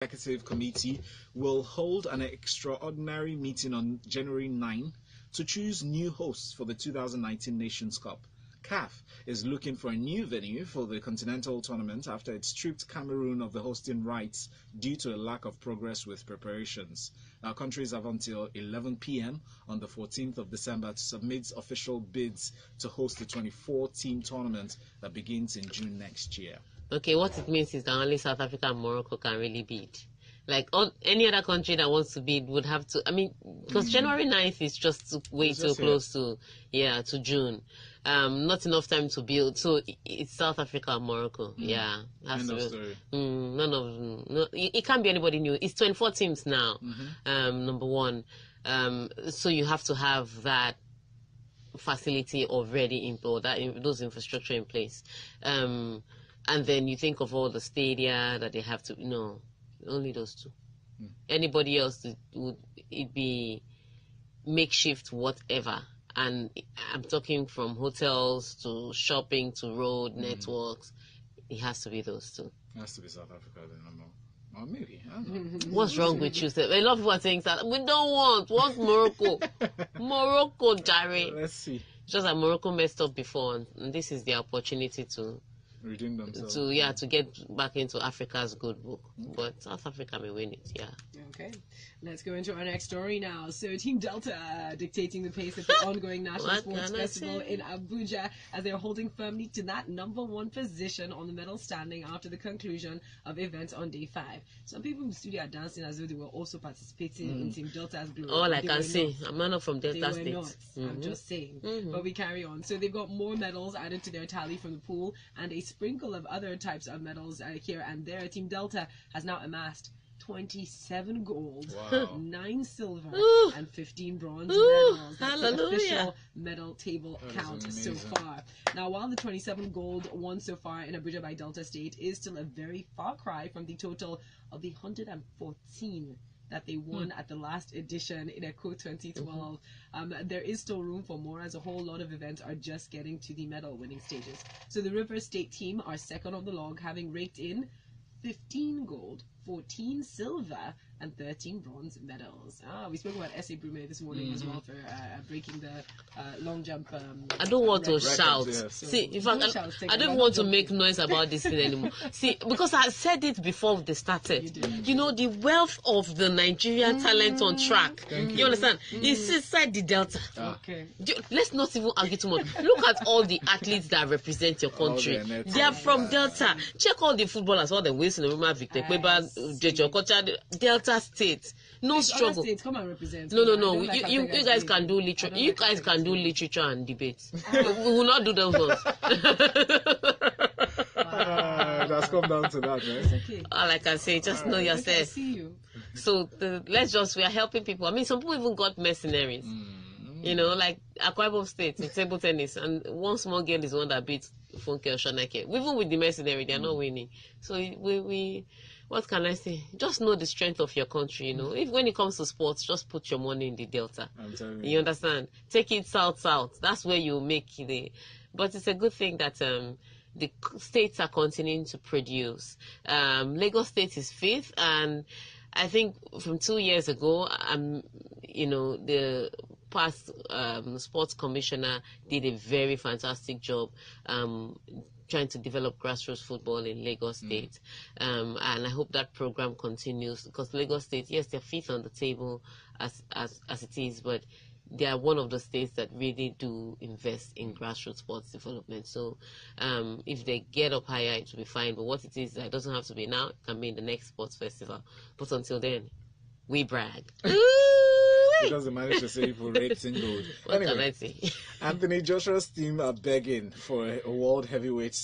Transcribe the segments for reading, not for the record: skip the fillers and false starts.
Executive Committee will hold an extraordinary meeting on January 9 to choose new hosts for the 2019 Nations Cup. CAF is looking for a new venue for the continental tournament after it stripped Cameroon of the hosting rights due to a lack of progress with preparations. Our countries have until 11 p.m. on the 14th of December to submit official bids to host the 24-team tournament that begins in June next year. Okay, what it means is that only South Africa and Morocco can really bid. Like any other country that wants to bid would have to. I mean, because January 9th is just way too close to June. Not enough time to build. So it's South Africa and Morocco. Yeah, End of story. It can't be anybody new. It's 24 teams now. Number one. So you have to have that facility already in place, those infrastructure in place. And then you think of all the stadia that they have to, only those two. Anybody else would it be makeshift whatever. And I'm talking from hotels to shopping to road networks. It has to be those two. It has to be South Africa then, or maybe. I don't know. What's wrong with you? A lot of people are saying that we don't want Morocco. Morocco, Jare. Let's see. Just that Morocco messed up before, and this is the opportunity to redeem themselves. To get back into Africa's good book. But South Africa may win it, Okay, let's go into our next story now. So Team Delta dictating the pace at the ongoing National Sports Festival in Abuja as they're holding firmly to that #1 position on the medal standing after the conclusion of events on day 5. Some people in the studio are dancing as though they were also participating in Team Delta's glory. All I can say, I'm not from Delta State. I'm just saying. But we carry on. So they've got more medals added to their tally from the pool and a sprinkle of other types of medals here and there. Team Delta has now amassed 27 gold, 9 silver, and 15 bronze medals. That's the official medal table count so far. Now, while the 27 gold won so far in Abuja by Delta State is still a very far cry from the total of the 114 that they won at the last edition in ECHO 2012. There is still room for more, as a whole lot of events are just getting to the medal winning stages. So the River State team are second on the log, having raked in 15 gold, 14 silver, and 13 bronze medals. We spoke about S.A. Brume this morning as well for breaking the long jump. I don't want to shout. Yes. See, in fact, I don't want to make noise about this thing anymore. See, because I said it before they started. You know, the wealth of the Nigerian talent on track. You understand? It's inside the Delta. Okay. Let's not even argue too much. Look at all the athletes that represent your country. They are from Delta. Check all the footballers, all the Wilson, Roma, Victor Kweba, Jejo Kocha, Delta State. No struggle. States, come and represent. No. You guys can do literature. You guys can do literature and debate. We will not do those ones. That's come down to that, right? It's okay. All I can say, just know yourself. I see you. So we are helping people. I mean, some people even got mercenaries. You know, like Akwa Ibom State in table tennis, and one small girl is the one that beats Funke Oshanake. Even with the mercenary, they are not winning. So we what can I say? Just know the strength of your country, you know. If when it comes to sports, just put your money in the Delta. I'm telling You understand? Take it south. That's where you make the. But it's a good thing that the states are continuing to produce. Lagos State is 5th, and I think from 2 years ago, the past sports commissioner did a very fantastic job trying to develop grassroots football in Lagos State. And I hope that program continues, because Lagos State, yes, they're 5th on the table as it is, but they are one of the states that really do invest in grassroots sports development. So if they get up higher, it will be fine. But what it is, it doesn't have to be now. It can be in the next sports festival. But until then, we brag. Because they managed to say for rapes in gold. What can I say? Anthony Joshua's team are begging for a world heavyweight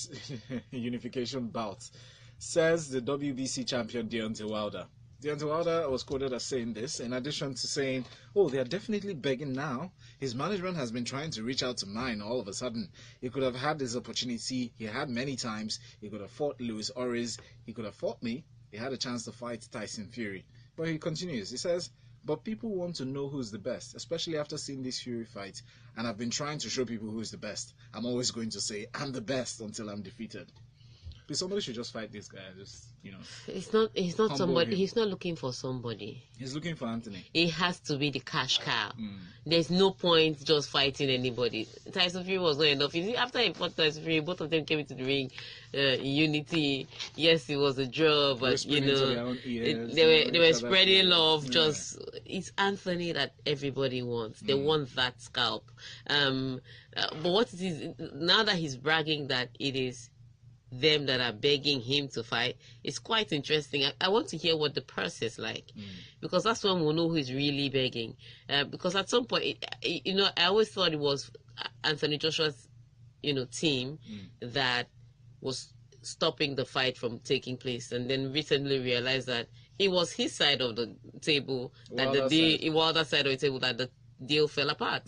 unification bout, says the WBC champion Deontay Wilder. Deontay Wilder was quoted as saying this, in addition to saying, they are definitely begging now. His management has been trying to reach out to mine all of a sudden. He could have had this opportunity. He had many times. He could have fought Luis Ortiz. He could have fought me. He had a chance to fight Tyson Fury. But he continues. He says, but people want to know who's the best, especially after seeing this Fury fight. And I've been trying to show people who's the best. I'm always going to say, I'm the best until I'm defeated. But somebody should just fight this guy. Just He's not humble somebody. him. He's not looking for somebody. He's looking for Anthony. It has to be the cash cow. There's no point just fighting anybody. Tyson Fury was not enough. You see, after he fought Tyson Fury, both of them came into the ring in unity. Yes, it was a draw, but they were spreading love. Just it's Anthony that everybody wants. They want that scalp. But what it is now that he's bragging that it is them that are begging him to fight, it's quite interesting. I want to hear what the purse is like, because that's when we'll know who's really begging. Because at some point, I always thought it was Anthony Joshua's, team that was stopping the fight from taking place, and then recently realized that it was his side of the table that Wilder side of the table that the deal fell apart.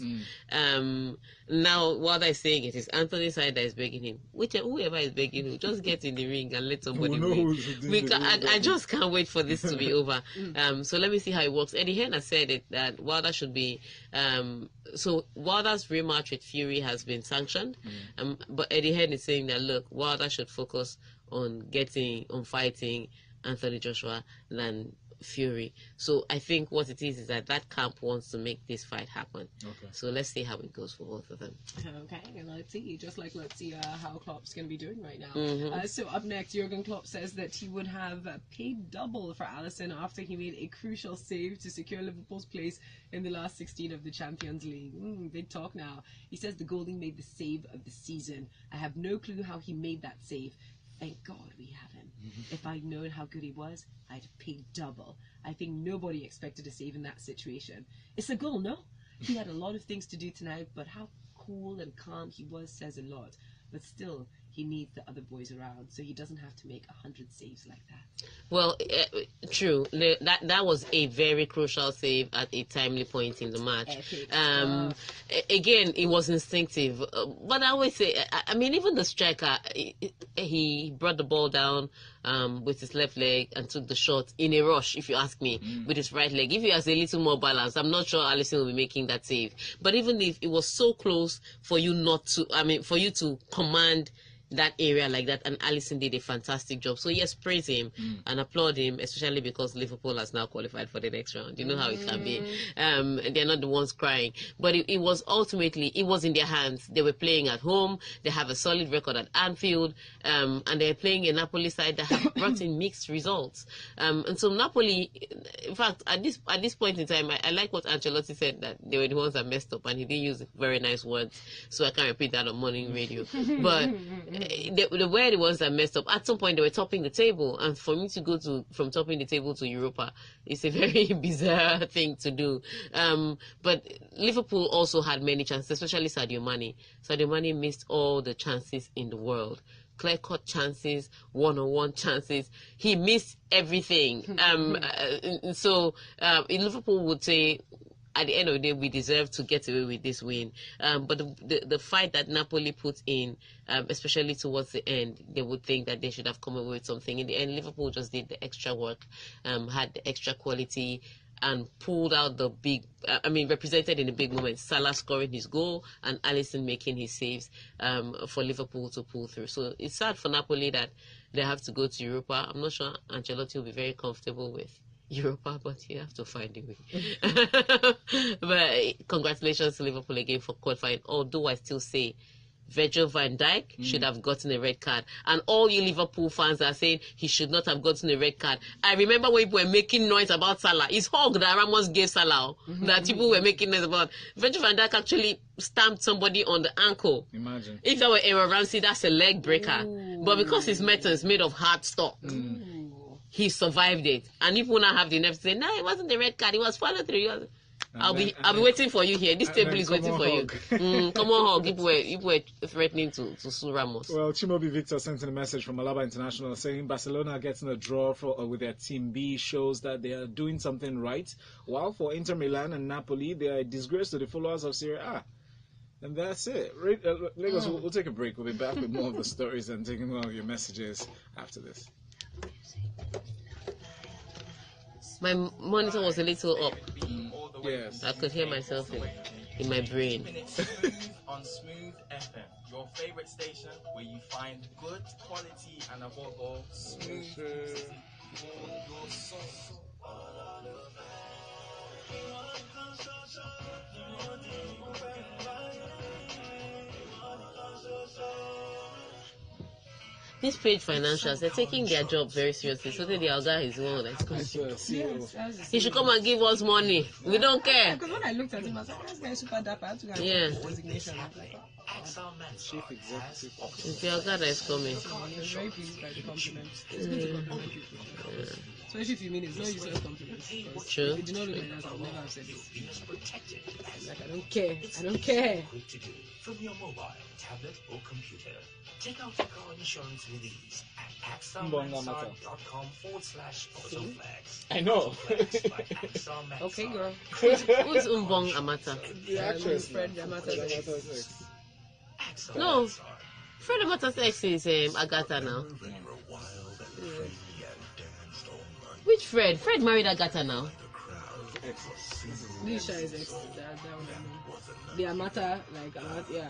Now Wilder is saying it is Anthony's side that is begging him. Whoever is begging him, just get in the ring and let somebody win. I just can't wait for this to be over. So let me see how it works. Eddie Hearn has said that Wilder should be so Wilder's rematch with Fury has been sanctioned, but Eddie Hearn is saying that look, Wilder should focus on fighting Anthony Joshua than Fury. So I think what it is that camp wants to make this fight happen. Okay. So let's see how it goes for both of them. Okay, and let's see how Klopp's going to be doing right now. So up next, Jurgen Klopp says that he would have paid double for Alisson after he made a crucial save to secure Liverpool's place in the last 16 of the Champions League. Big talk now. He says the goalie made the save of the season. I have no clue how he made that save. Thank God we have him. If I'd known how good he was, I'd have paid double. I think nobody expected a save in that situation. It's a goal, no? He had a lot of things to do tonight, but how cool and calm he was says a lot. But still, he needs the other boys around, so he doesn't have to make 100 saves like that. Well, true. That was a very crucial save at a timely point in the match. Again, it was instinctive. But I always say, I mean, even the striker, he brought the ball down with his left leg and took the shot in a rush, if you ask me, with his right leg. If he has a little more balance, I'm not sure Alisson will be making that save. But even if it was so close for you for you to command that area like that, and Alisson did a fantastic job. So yes, praise him and applaud him, especially because Liverpool has now qualified for the next round. You know how it can be. They're not the ones crying, but it was ultimately, it was in their hands. They were playing at home. They have a solid record at Anfield, and they're playing a Napoli side that have brought in mixed results. And so Napoli, in fact, at this point in time, I like what Ancelotti said, that they were the ones that messed up, and he didn't use very nice words, so I can't repeat that on morning radio. But they were the ones that messed up. At some point, they were topping the table, and for me to go from topping the table to Europa, it's a very bizarre thing to do. But Liverpool also had many chances, especially Sadio Mane. Sadio Mane missed all the chances in the world. Clear-cut chances, one-on-one chances. He missed everything. So Liverpool would say, at the end of the day, we deserve to get away with this win. But the fight that Napoli put in, especially towards the end, they would think that they should have come away with something. In the end, Liverpool just did the extra work, had the extra quality, and pulled out the represented in the big moments. Salah scoring his goal and Alisson making his saves for Liverpool to pull through. So it's sad for Napoli that they have to go to Europa. I'm not sure Ancelotti will be very comfortable with Europa, but you have to find a way. But congratulations to Liverpool again for qualifying, although I still say Virgil van Dijk should have gotten a red card. And all you Liverpool fans are saying he should not have gotten a red card. I remember when people were making noise about Salah. It's hug that Ramos gave Salah that people were making noise about. Virgil van Dijk actually stamped somebody on the ankle. Imagine. If that were Aaron Ramsey, that's a leg breaker. But because his metal is made of hard stuff, he survived it. And people now have the nerve to say, no, it wasn't the red card. It was follow through. I'll be waiting for you here. This table is waiting for you. Come on, hug. People were threatening to sue Ramos. Well, Chimobi Victor sent in a message from Alaba International saying Barcelona getting a draw with their Team B shows that they are doing something right. While for Inter Milan and Napoli, they are a disgrace to the followers of Serie A. And that's it. Lagos, we'll take a break. We'll be back with more of the stories and taking more of your messages after this. My monitor was a little up. Yes. I could hear myself in my brain. On Smooth FM, your favorite station where you find good quality and above all, smooth music for your soul. These paid financials, they're taking their job very seriously. So the Alga is the one that's coming. He should come and give us money. We don't care. Because when I looked at him, I was like, this guy is super dapper. I had to go and Yeah. get resignation. I was like, Chief executive officer. It's the Alga that is coming. I was very pleased by the compliment. It's good to compliment people. Especially if you mean it's not useless compliments. True. If you did not look like that, I would never have said this. Like, I don't care. I don't care. From your mobile, tablet, or computer. Take out your car insurance with ease at axamansard.com/autoflags. I know. Okay, girl. Who's Umbong Amata? The actress. Fred Yamata's ex. No. Fred Amata's ex is Agatha now. Which Fred? Fred married Agatha now. Lisha is ex. That one I know. The Amata, like, yeah.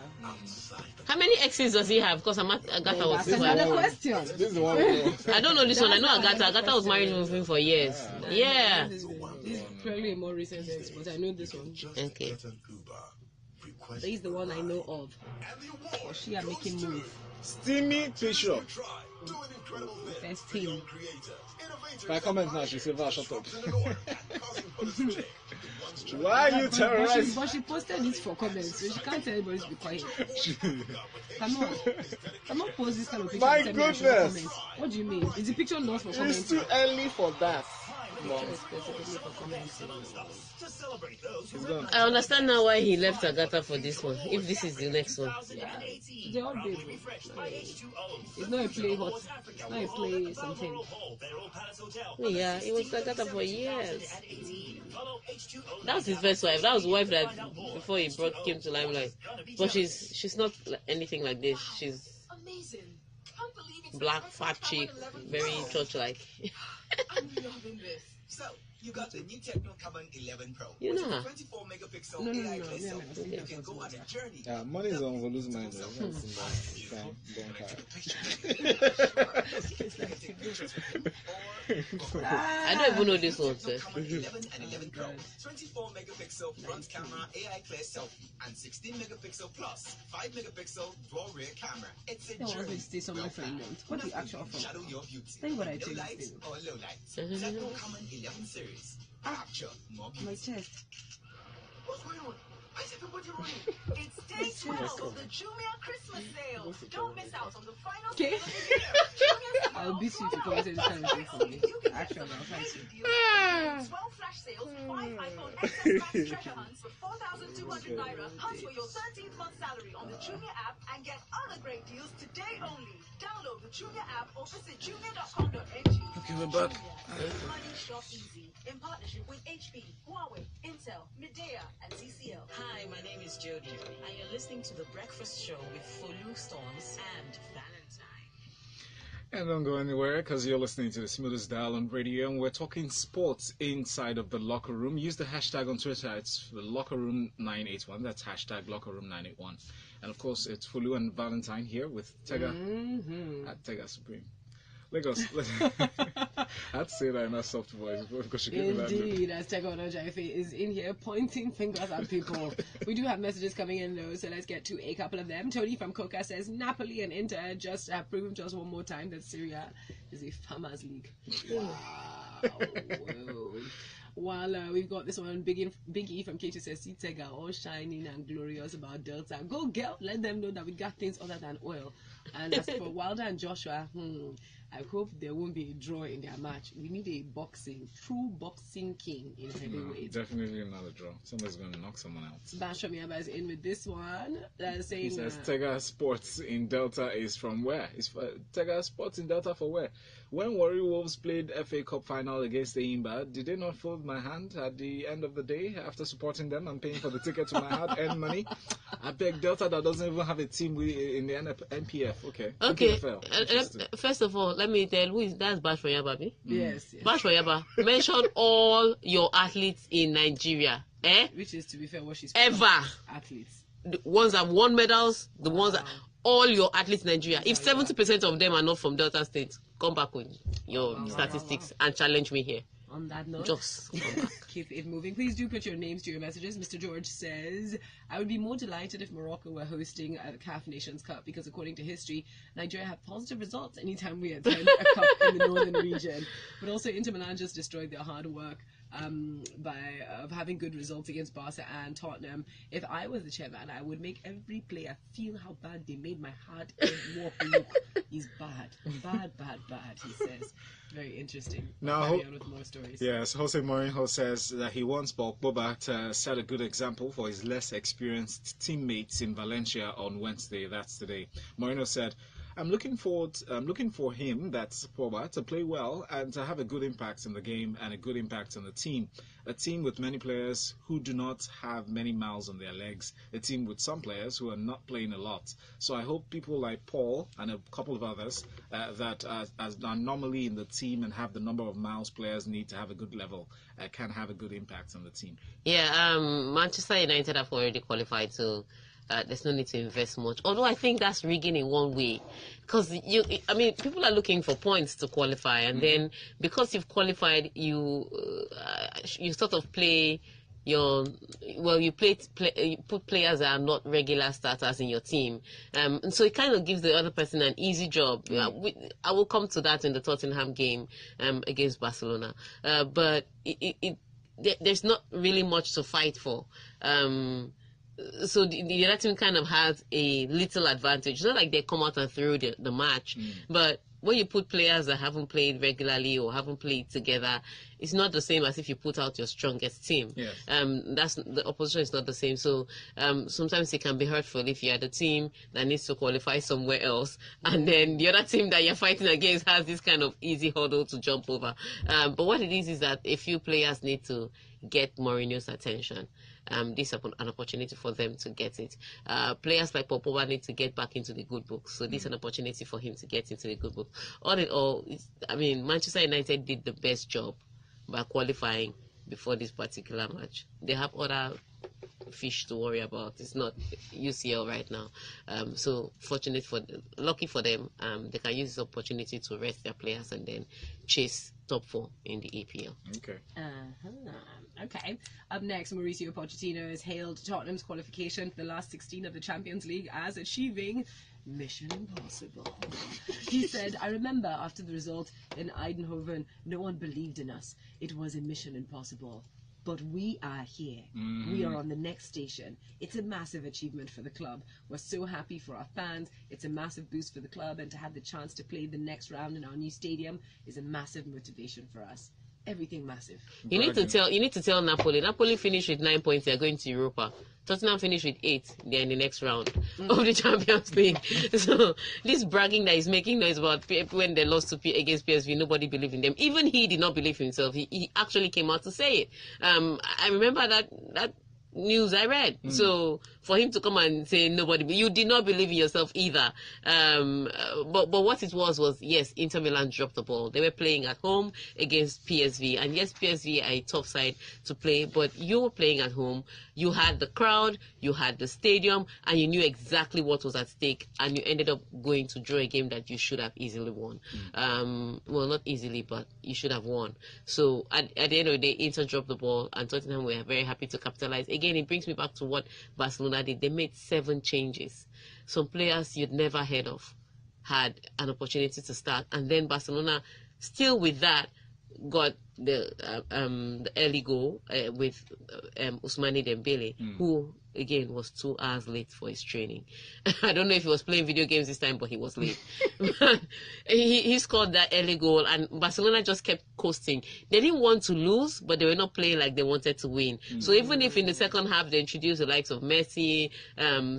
How many exes does he have? Because Agatha was That's another question. This is the one. I don't know this one. I know Agatha. Agatha was married with him for years. Yeah. This is probably a more recent ex, but I know this one. Okay. He's the one I know of. Or she are making move. Steamy Bishop. First team. If I comment now, she said, shut up. Why are you terrorizing? But she posted this for comments, so she can't tell anybody to be quiet. Come on. Come on, post this kind of picture. My and tell me I should goodness. comment. What do you mean? Is the picture not for comments? It's too early for that. Specifically for comments. It's gone. I understand now why he left Agatha for this one. If this is the next one. They're all big. It's not a play hot. It's not a play something. Yeah, it was Agatha for years. That was his first wife. That was the wife that before he came to limelight. But she's not anything like this. She's black, fat chick, very church-like. I'm loving this. So, you got the new Techno Carbon 11 Pro. You know her. 24 megapixel No. AI clear selfie. You can go on a journey. Yeah, money is on Volu's mind. I don't even know this one, sir. 11 and 11 Pro. 24 megapixel front camera AI clear selfie and 16 megapixel plus 5 megapixel dual rear camera. It's a I want journey. to stay somewhere for a month. What the actual from? Shadow your beauty. Tell you what I No think. lights or low lights. Techno Carbon 11 series. Capture more My beauty. chest. What's going on? Why is everybody running? It's day 12 of the Jumia Christmas sale. Don't miss out on the final Okay. sale of the year. Jumia's I'll beat you if you come and say this kind of thing for me. Actually, I'll fight you. 12 flash sales, 5 iPhone XS Max treasure hunts for 4,200 naira. Hunt for your 13th month salary on the Jumia app and get other great deals today only. Download the Jumia app or visit jumia.com.ng. Okay, we're back. Money shop easy in partnership with HP, Huawei, Intel, Midea, and TCL. Hi, my name is Jody, and you're listening to The Breakfast Show with Folu Storms and Valentine. And don't go anywhere because you're listening to the smoothest dial on radio, and we're talking sports inside of the locker room. Use the hashtag on Twitter. It's LockerRoom981. That's hashtag LockerRoom981. And of course, it's Folu and Valentine here with Tega at Tega Supreme. Lagos. I had to say that in a soft voice because she gave me that look. Indeed, as Tega Onojaife is in here pointing fingers at people. We do have messages coming in though, so let's get to a couple of them. Tony from Coca says Napoli and Inter just have proven to us one more time that Syria is a farmers league. Wow. Whoa. While we've got this one, Big E from K2 says, see Tega all shining and glorious about Delta. Go girl, let them know that we got things other than oil. And as for Wilder and Joshua, I hope there won't be a draw in their match. We need a true boxing king in heavyweight. Definitely not a draw. Somebody's going to knock someone out. Bashamiaba is in with this one. Saying, He says Tega Sports in Delta is from where? It's Tega Sports in Delta for where? When Warri Wolves played FA Cup final against the Imba, did they not fold my hand at the end of the day after supporting them and paying for the ticket to my hard-earned money? I beg Delta that doesn't even have a team in the NPF. Okay. First of all, let me tell that's Bash for Yaba. Yes. Bash for Yaba. Mention all your athletes in Nigeria. Which is, to be fair, what she's ever athletes. The ones that won medals, the ones that all your athletes in Nigeria, if 70% of them are not from Delta State, come back with your statistics and challenge me here. On that note, just come back. Keep it moving. Please do put your names to your messages. Mr. George says, I would be more delighted if Morocco were hosting the CAF Nations Cup because according to history, Nigeria have positive results anytime we attend a cup in the northern region. But also Inter Milan just destroyed their hard work by having good results against Barca and Tottenham. If I was the chairman, I would make every player feel how bad they made my hard walk look. He's bad, he says. Very interesting. Now, carry on with more stories. Yes, Jose Mourinho says that he wants Paul Pogba to set a good example for his less experienced teammates in Valencia on Wednesday. That's today. Mourinho said, I'm looking for him, that's Pogba, to play well and to have a good impact in the game and a good impact on the team. A team with many players who do not have many miles on their legs. A team with some players who are not playing a lot. So I hope people like Paul and a couple of others that are normally in the team and have the number of miles players need to have a good level can have a good impact on the team. Yeah, Manchester United have already qualified, so there's no need to invest much. Although I think that's rigging in one way, because people are looking for points to qualify, and then because you've qualified, you sort of play you put players that are not regular starters in your team, and so it kind of gives the other person an easy job. I will come to that in the Tottenham game against Barcelona, but there's not really much to fight for. So the other team kind of has a little advantage. It's not like they come out and throw the match, but when you put players that haven't played regularly or haven't played together, it's not the same as if you put out your strongest team. Yes. That's the opposition is not the same. So sometimes it can be hurtful if you're the team that needs to qualify somewhere else, and then the other team that you're fighting against has this kind of easy hurdle to jump over. But what it is that a few players need to get Mourinho's attention. This is an opportunity for them to get it. Players like Paul Pogba need to get back into the good books. So this is an opportunity for him to get into the good book. All in all, Manchester United did the best job by qualifying before this particular match. They have other fish to worry about. It's not UCL right now. So lucky for them, they can use this opportunity to rest their players and then chase top 4 in the EPL. Okay. Okay. Up next, Mauricio Pochettino has hailed Tottenham's qualification for the last 16 of the Champions League as achieving mission impossible. He said, I remember after the result in Eindhoven, no one believed in us. It was a mission impossible. But we are here. We are on the next station. It's a massive achievement for the club. We're so happy for our fans. It's a massive boost for the club, and to have the chance to play the next round in our new stadium is a massive motivation for us. Everything massive. You need to tell Napoli. Napoli finished with 9 points. They're going to Europa. Tottenham finished with 8. They're in the next round of the Champions League. So this bragging that he's making noise about when they lost against PSV, nobody believed in them. Even he did not believe himself. He actually came out to say it. I remember that news I read. So for him to come and say you did not believe in yourself either. But what it was yes, Inter Milan dropped the ball. They were playing at home against PSV, and yes, PSV are a tough side to play, but you were playing at home. You had the crowd, you had the stadium, and you knew exactly what was at stake, and you ended up going to draw a game that you should have easily won. Well, not easily, but you should have won. So at the end of the day, Inter dropped the ball, and Tottenham were very happy to capitalize. Again, it brings me back to what Barcelona did. They made 7 changes. Some players you'd never heard of had an opportunity to start, and then Barcelona, still with that, got the early goal with Ousmane Dembele, who again was 2 hours late for his training. I don't know if he was playing video games this time, but he was late. he scored that early goal, and Barcelona just kept coasting. They didn't want to lose, but they were not playing like they wanted to win. So even if in the second half they introduced the likes of Messi,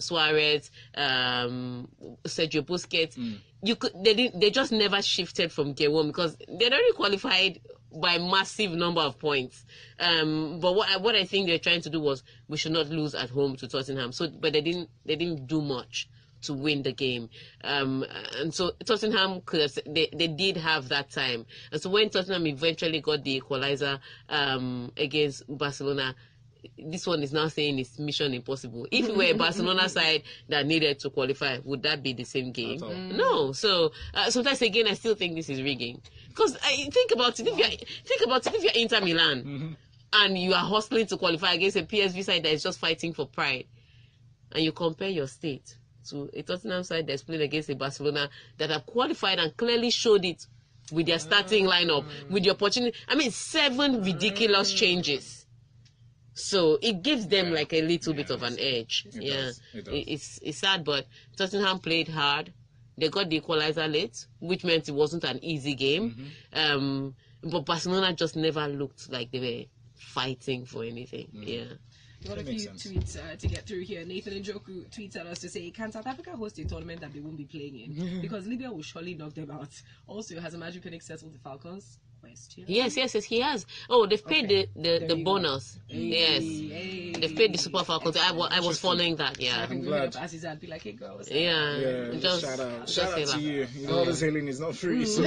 Suarez, Sergio Busquets, they just never shifted from gear 1 because they'd already qualified by massive number of points. But what I think they're trying to do was we should not lose at home to Tottenham. But they didn't do much to win the game. And so Tottenham they did have that time. And so when Tottenham eventually got the equalizer against Barcelona, this one is now saying it's mission impossible. If it were a Barcelona side that needed to qualify, would that be the same game? No. So sometimes again, I still think this is rigging. Because think about it. If you're Inter Milan and you are hustling to qualify against a PSV side that is just fighting for pride, and you compare your state to a Tottenham side that's playing against a Barcelona that have qualified and clearly showed it with their starting lineup, with the opportunity. I mean, 7 ridiculous changes. So it gives them like a little bit of an edge. It does. It's sad, but Tottenham played hard. They got the equalizer late, which meant it wasn't an easy game. But Barcelona just never looked like they were fighting for anything. We've got a few tweets to get through here. Nathan Njoku tweets at us to say, can South Africa host a tournament that they won't be playing in? Because Libya will surely knock them out. Also, has a Magic Phoenix settled the Falcons? Question. Yes, he has. Oh, they've paid the bonus. Yes. They've paid the Super Falcons. I was following that, I can go up as his ad, be like, hey girl, what's up? Just shout out to you. You know, all this hailing is not free. So.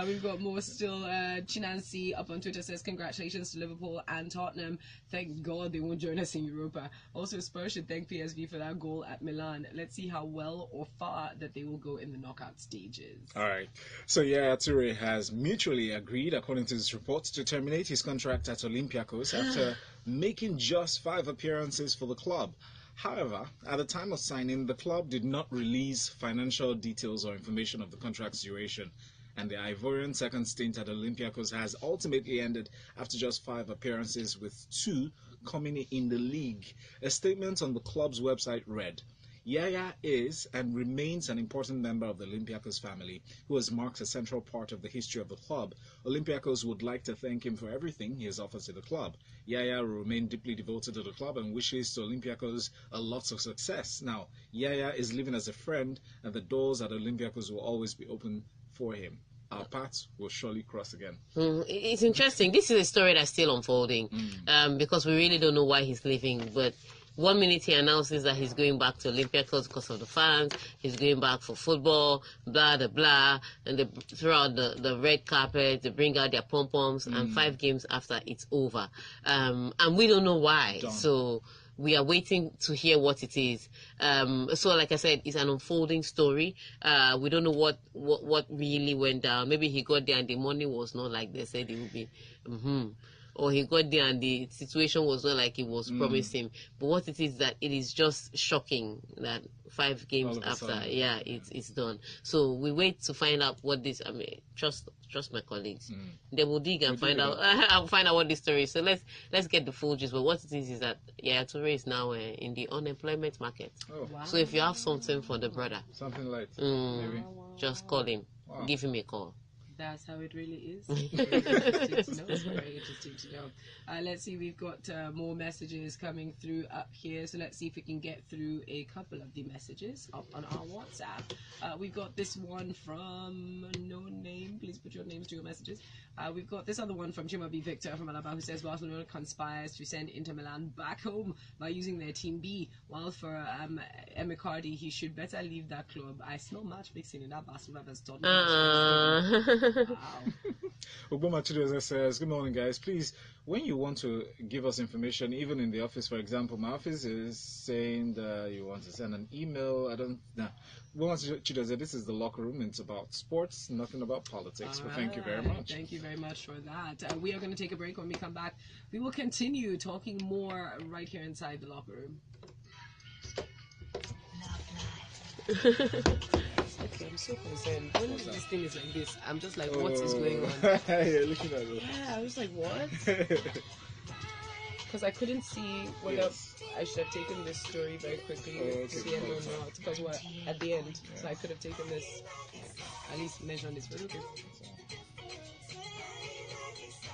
We've got more still. Chinancy up on Twitter says, congratulations to Liverpool and Tottenham. Thank God they won't join us in Europa. Also, Spurs should thank PSV for that goal at Milan. Let's see how well or far that they will go in the knockout stages. All right. So Yaya Toure has mutually agreed, according to this report, to terminate his contract at Olympiakos after making just 5 appearances for the club. However, at the time of signing, the club did not release financial details or information of the contract's duration, and the Ivorian second stint at Olympiakos has ultimately ended after just 5 appearances, with 2 coming in the league. A statement on the club's website read, Yaya is and remains an important member of the Olympiakos family, who has marked a central part of the history of the club. Olympiakos would like to thank him for everything he has offered to the club. Yaya will remain deeply devoted to the club and wishes to Olympiakos a lot of success. Now, Yaya is living as a friend, and the doors at Olympiakos will always be open for him. Our paths will surely cross again. It's interesting. This is a story that's still unfolding, because we really don't know why he's leaving, but 1 minute he announces that he's going back to Olympiacos because of the fans, he's going back for football, blah, blah, blah, and they throw out the red carpet, they bring out their pom-poms, and 5 games after, it's over. And we don't know why. Done. So we are waiting to hear what it is. So like I said, it's an unfolding story. We don't know what really went down. Maybe he got there and the money was not like they said it would be. Or he got there and the situation was not like it was promising. But what it is that it is just shocking that 5 games after, it's done. So we wait to find out what this. I mean, trust my colleagues. They will dig and find out. I'll find out what this story is. So let's get the full gist. But what it is that Yaya Toure is now in the unemployment market. Oh. Wow. So if you have something for the brother, something like maybe just call him. Wow. Give him a call. That's how it really is. Very interesting to know. Very interesting to know. Let's see, we've got more messages coming through up here. So let's see if we can get through a couple of the messages up on our WhatsApp. We've got this one from no name. Please put your names to your messages. We've got this other one from Chimabi Victor from Alaba, who says Barcelona conspires to send Inter Milan back home by using their team B. While for Emicardi, he should better leave that club. I smell match fixing in that Barcelona versus Tottenham. Wow. Obama Chidioza says, good morning guys, please, when you want to give us information, even in the office, for example, my office is saying that you want to send an email. I don't know. Obama Chidioza, this is the locker room. It's about sports, nothing about politics. Well, thank you very much. Thank you very much for that. We are going to take a break. When we come back, we will continue talking more right here inside the locker room. Okay, I'm so concerned. When this thing is like this, I'm just like, what is going on? You're looking at it. Yeah, I was like, what? Because I couldn't see whether I should have taken this story very quickly to the end or not. Because we're at the end, so I could have taken this, at least mentioned this very quickly.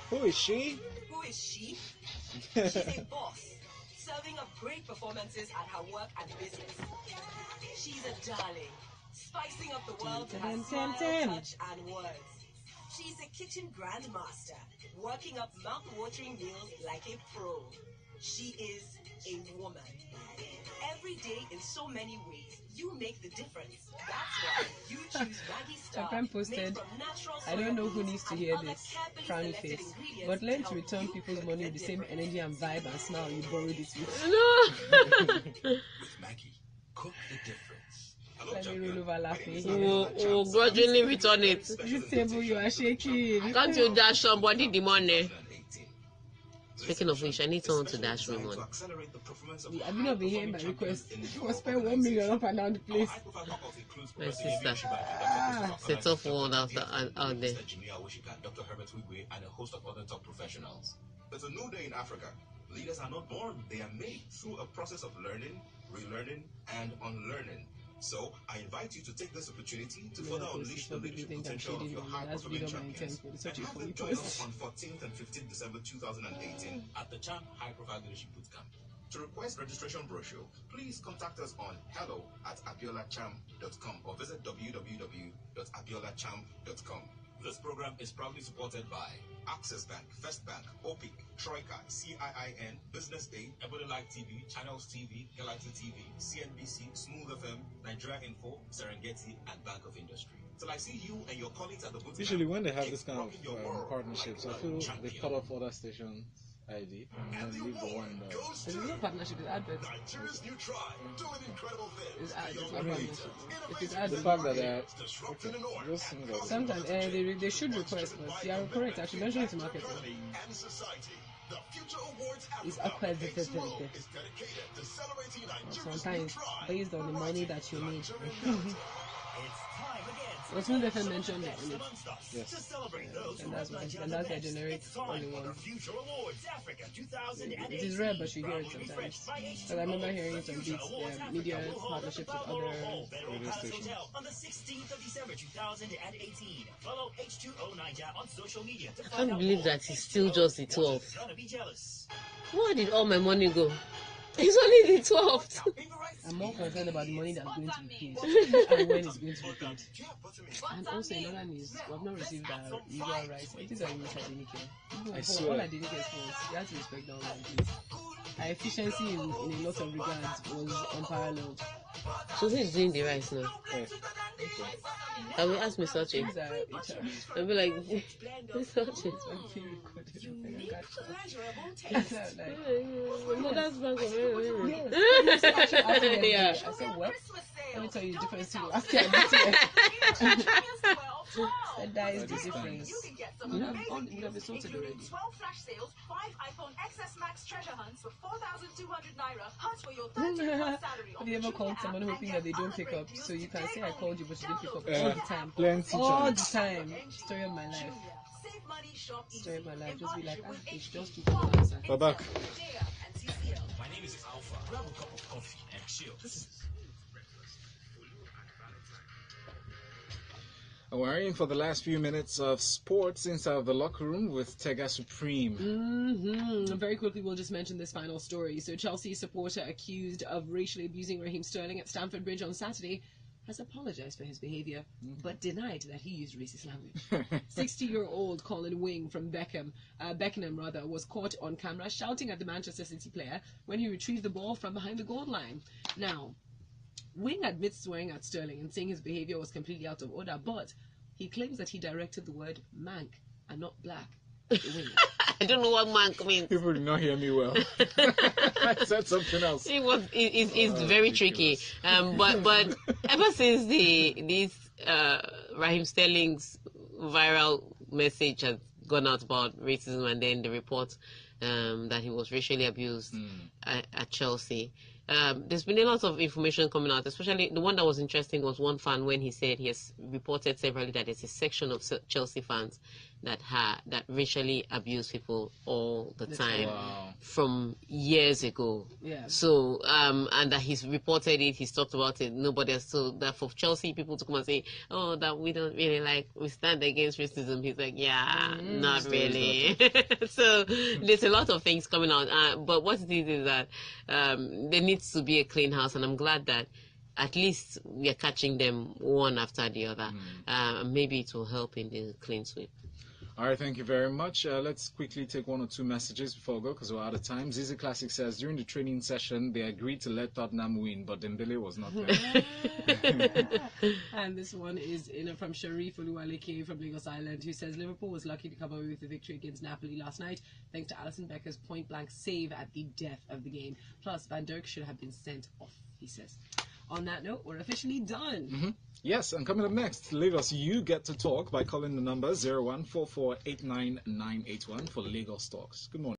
Who is she? Who is she? She's a boss, serving up great performances at her work and business. She's a darling, spicing up the world with her smile, touch, and words. She's a kitchen grandmaster, working up mouth-watering meals like a pro. She is a woman. Every day in so many ways, you make the difference. That's why you choose Raggy Star. Japan posted, I don't know who needs to hear this, frowny face, but learn to return people's money with the same energy and vibe and smile you borrowed it with. With Maggie, cook the difference. Let me roll over laughing. Oh, grudgingly return it. This table you are shaking. Can't you dash somebody the money? Speaking of which, I need someone to dash me money. Have you not been hearing my request? For spend 1 million up and down the place. My sister. It's a tough one out there. Dr. Herbert Wigwe and a host of other top professionals. It's a new day in Africa. Leaders are not born, they are made through a process of learning, relearning, and unlearning. So, I invite you to take this opportunity to further unleash the leadership potential of your high-performing champions and have them join us on 14th and 15th December 2018 at the Champ High Profile Leadership Bootcamp. To request registration brochure, please contact us on hello@abiolachamp.com or visit www.abiolachamp.com. This program is proudly supported by Access Bank, First Bank, OPIC, Troika, CIIN, Business Aid, Ebony Live TV, Channels TV, Galaxy TV, CNBC, Smooth FM, Nigeria Info, Serengeti, and Bank of Industry. Till I see you and your colleagues at the booth. Usually when they have this kind of partnerships, I feel they cut off other stations ID and then leave the one. There's no partnership with adverts. Nigeria's new tribe, doing incredible things. It's ads. I mean, It is the ads. fact that they're okay, just think that Sometimes they should request, but you are correct. Actually, mention it to marketing. And society. The Future Awards It's Africa upwards. is dedicated to celebrating Nigeria's new Sometimes tribe. based on the money that you need. It's time again. But Smooth FM mentioned it in it. yes. To celebrate those And who that's have why. Nigeria's And that's their best. generic It's time only for the one. Future Awards Africa 2018. It is rare, but you hear it Proudly sometimes. refreshed by Because I remember hearing The some Future beats, Awards Africa media will hold partnerships at with the Balmoral other Hall, Bedrock radio Palace stations. Hotel on the 16th of December 2018. Follow H2O Niger on social media to I find can't out believe more. that it's still H2O, just the what's 12th. gonna be jealous. Where did all my money go? It's only the 12th. I'm more concerned about the money that's going to be paid and when it's going to be paid. And also in other news, we have not received our legal rights. It is our English Adenike. I For swear. all Adenike's faults, you have to respect that one, please. Our efficiency in a lot of regards was unparalleled. So who's doing the rice now? Okay. I will ask Mr. Che. Things are HR. I'll be like, Mr. Che. I'm being recorded. I said, like, No, that's Bank of yeah. Yeah. I said, what? Christmas sale. Let me tell you the Don't difference miss too. out. After I met you. Champions 12. And that is the That's difference. You can get some You have amazing all- you have deals, been sorted including already. 12 flash sales, 5 iPhone XS Max treasure hunts for 4,200 naira, hunt for your 13th salary on Have you ever the called Jumia someone app hoping and that they get don't other pick great up? deals So you can today say I only. called you, but you didn't pick up Download all the the time. Plenty All time. the time. Story of my life. Jumia. Save money, shop easy. Story of my life. In Just be like, partnership with it's HP, just too good to answer. We're back. Jaya, and TCL. My name is Alpha. Grab a cup of coffee and chill. This is And we're in for the last few minutes of sports inside the locker room with Tega Supreme. Very quickly, we'll just mention this final story. So, Chelsea supporter accused of racially abusing Raheem Sterling at Stamford Bridge on Saturday has apologized for his behavior, but denied that he used racist language. 60-year-old Colin Wing from Beckenham was caught on camera shouting at the Manchester City player when he retrieved the ball from behind the goal line. Now, Wing admits swearing at Sterling and saying his behavior was completely out of order, but he claims that he directed the word mank and not black at the wing. I don't know what mank means. People did not hear me well. I said something else. It's very tricky. But ever since this Raheem Sterling's viral message has gone out about racism, and then the report that he was racially abused at Chelsea, there's been a lot of information coming out, especially the one that was interesting was one fan when he said he has reported severally that there's a section of Chelsea fans that racially abuse people all the time. Wow. From years ago. Yeah. So and that he's reported it, he's talked about it, nobody else. So that for Chelsea people to come and say, oh, that we don't really we stand against racism, he's like, yeah, not really. So there's a lot of things coming out, but what it is that there needs to be a clean house, and I'm glad that at least we are catching them one after the other. Maybe it will help in the clean sweep. All right, thank you very much. Let's quickly take one or two messages before we go because we're out of time. Zizi Classic says, during the training session, they agreed to let Tottenham win, but Dembele was not there. And this one is from Sharif Oluwaleke from Lagos Island, who says Liverpool was lucky to come away with the victory against Napoli last night, thanks to Alisson Becker's point-blank save at the death of the game. Plus, Van Dijk should have been sent off, he says. On that note, we're officially done. Yes, and coming up next, Lagos, you get to talk by calling the number 0144899981 for Lagos Talks. Good morning.